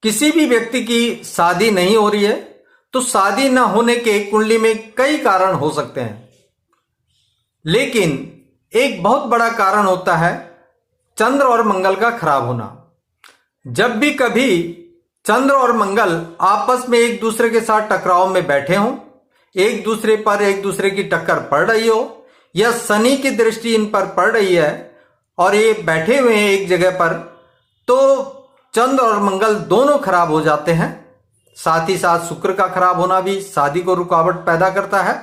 किसी भी व्यक्ति की शादी नहीं हो रही है तो शादी न होने के कुंडली में कई कारण हो सकते हैं, लेकिन एक बहुत बड़ा कारण होता है चंद्र और मंगल का खराब होना। जब भी कभी चंद्र और मंगल आपस में एक दूसरे के साथ टकराव में बैठे हों, एक दूसरे की टक्कर पड़ रही हो, या शनि की दृष्टि इन पर पड़ रही है और ये बैठे हुए हैं एक जगह पर, तो चंद्र और मंगल दोनों खराब हो जाते हैं। साथ ही साथ शुक्र का खराब होना भी शादी को रुकावट पैदा करता है।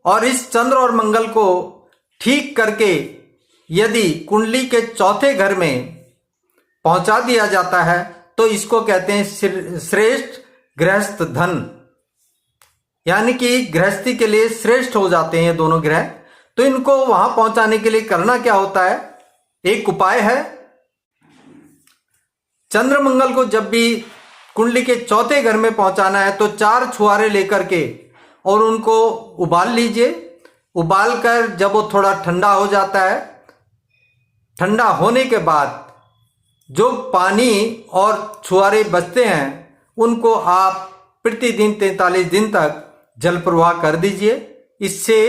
और इस चंद्र और मंगल को ठीक करके यदि कुंडली के चौथे घर में पहुंचा दिया जाता है तो इसको कहते हैं श्रेष्ठ गृहस्थ धन, यानी कि गृहस्थी के लिए श्रेष्ठ हो जाते हैं ये दोनों ग्रह। तो इनको वहां पहुंचाने के लिए करना क्या होता है, एक उपाय है। चंद्र मंगल को जब भी कुंडली के चौथे घर में पहुंचाना है तो 4 छुआरे लेकर के और उनको उबाल लीजिए। उबाल कर जब वो थोड़ा ठंडा हो जाता है, ठंडा होने के बाद जो पानी और छुआरे बचते हैं उनको आप प्रतिदिन 43 दिन तक जल प्रवाह कर दीजिए। इससे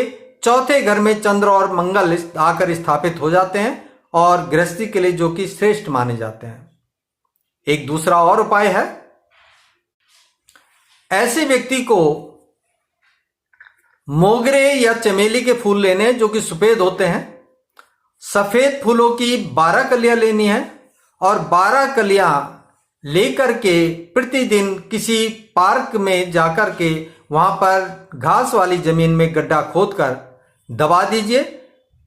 चौथे घर में चंद्र और मंगल आकर स्थापित हो जाते हैं और गृहस्थी के लिए जो कि श्रेष्ठ माने जाते हैं। एक दूसरा और उपाय है, ऐसे व्यक्ति को मोगरे या चमेली के फूल लेने जो कि सफेद होते हैं। सफेद फूलों की 12 कलियां लेनी है और 12 कलियां लेकर के प्रतिदिन किसी पार्क में जाकर के वहां पर घास वाली जमीन में गड्ढा खोदकर दबा दीजिए,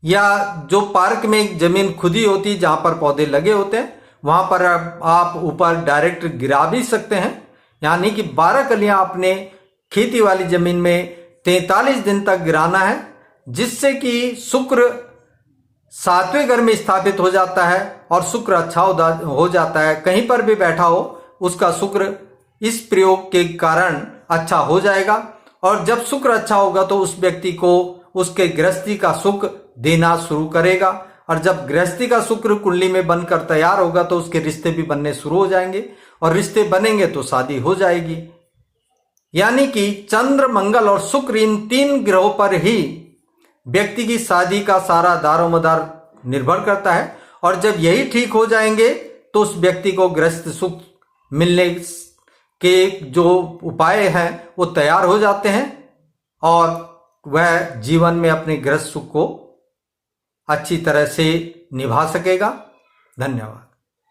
या जो पार्क में जमीन खुदी होती जहां पर पौधे लगे होते हैं वहां पर आप ऊपर डायरेक्ट गिरा भी सकते हैं। यानी कि 12 कलियां अपने खेती वाली जमीन में 43 दिन तक गिराना है, जिससे कि शुक्र 7वें घर में स्थापित हो जाता है और शुक्र अच्छा हो जाता है। कहीं पर भी बैठा हो उसका शुक्र इस प्रयोग के कारण अच्छा हो जाएगा, और जब शुक्र अच्छा होगा तो उस व्यक्ति को उसके गृहस्थी का सुख देना शुरू करेगा। और जब गृहस्थी का शुक्र कुंडली में बनकर तैयार होगा तो उसके रिश्ते भी बनने शुरू हो जाएंगे, और रिश्ते बनेंगे तो शादी हो जाएगी। यानी कि चंद्र मंगल और शुक्र इन 3 ग्रहों पर ही व्यक्ति की शादी का सारा दारोमदार निर्भर करता है। और जब यही ठीक हो जाएंगे तो उस व्यक्ति को गृहस्थ सुख मिलने के जो उपाय हैं वो तैयार हो जाते हैं और वह जीवन में अपने गृहस्थ सुख को अच्छी तरह से निभा सकेगा। धन्यवाद।